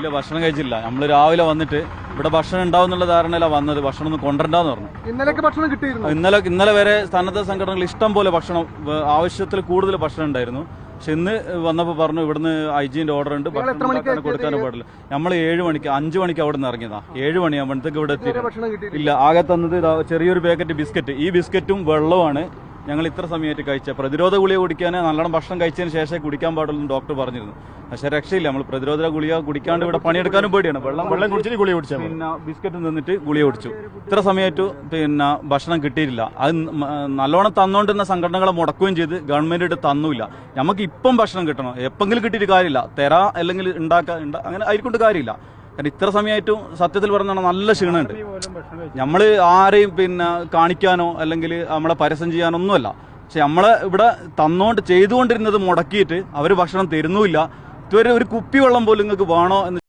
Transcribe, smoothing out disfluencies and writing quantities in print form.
ഇല്ല, ഭക്ഷണം കഴിച്ചില്ല. നമ്മൾ രാവിലെ വന്നിട്ട് ഇവിടെ ഭക്ഷണം ഉണ്ടാവും എന്നുള്ള ധാരണയിലാണ് വന്നത്. ഭക്ഷണം ഒന്നും കൊണ്ടുവരണ്ടെന്ന് പറഞ്ഞു. ഇന്നലെയൊക്കെ ഭക്ഷണം കിട്ടിയിരുന്നു. ഇന്നലെ വരെ സന്നദ്ധ സംഘടനകൾ ഇഷ്ടം പോലെ ഭക്ഷണം, ആവശ്യത്തിൽ കൂടുതൽ ഭക്ഷണം ഉണ്ടായിരുന്നു. പക്ഷെ ഇന്ന് വന്നപ്പോൾ പറഞ്ഞു ഇവിടുന്ന് IG-ന്റെ ഓർഡർ ഉണ്ട്, ഭക്ഷണം കൊടുക്കാനും പാടില്ല. നമ്മൾ 7 മണിക്ക് 5 മണിക്ക് അവിടെ നിന്ന് ഇറങ്ങിയതാ. 7 മണിയാകുമ്പോഴത്തേക്ക് ഇവിടെ എത്തി. ഇല്ല, ആകെ തന്നത് ചെറിയൊരു പാക്കറ്റ് ബിസ്ക്കറ്റ്. ഈ ബിസ്ക്കറ്റും വെള്ളവുമാണ് ഞങ്ങൾ ഇത്ര സമയമായിട്ട് കഴിച്ച. പ്രതിരോധ ഗുളിക കുടിക്കാൻ നല്ലോണം ഭക്ഷണം കഴിച്ചതിന് ശേഷം കുടിക്കാൻ പാടുള്ളൂ ഡോക്ടർ പറഞ്ഞിരുന്നു. പക്ഷെ രക്ഷയില്ല, നമ്മൾ പ്രതിരോധ ഗുളിക കുടിക്കാണ്ട് ഇവിടെ പണിയെടുക്കാനും പേടിയാണ്. വെള്ളം കുടിച്ചിട്ട് ഗുളിക കുടിച്ചു, പിന്നെ ബിസ്ക്കറ്റ് നിന്നിട്ട് ഗുളിക കുടിച്ചു. ഇത്ര സമയമായിട്ട് പിന്നെ ഭക്ഷണം കിട്ടിയിട്ടില്ല. അത് നല്ലോണം തന്നോണ്ടിരുന്ന സംഘടനകളെ മുടക്കുകയും ചെയ്ത് ഗവൺമെന്റ് തന്നില്ല. നമുക്ക് ഇപ്പം ഭക്ഷണം കിട്ടണം, എപ്പെങ്കിലും കിട്ടിയിട്ട് കാര്യമില്ല. തരാ അല്ലെങ്കിൽ അങ്ങനെ ആയിക്കൊണ്ട് കാര്യമില്ല. കാരണം ഇത്ര സമയമായിട്ടും സത്യത്തിൽ പറഞ്ഞാൽ നല്ല ക്ഷീണമുണ്ട്. നമ്മൾ ആരെയും പിന്നെ കാണിക്കാനോ അല്ലെങ്കിൽ നമ്മളെ പരസ്യം ചെയ്യാനോ ഒന്നുമല്ല. പക്ഷെ നമ്മളെ ഇവിടെ ചെയ്തുകൊണ്ടിരുന്നത് മുടക്കിയിട്ട് അവർ ഭക്ഷണം തരുന്നുമില്ല. ഇതുവരെ ഒരു കുപ്പി വെള്ളം പോലും നിങ്ങൾക്ക് വേണോ എന്ന്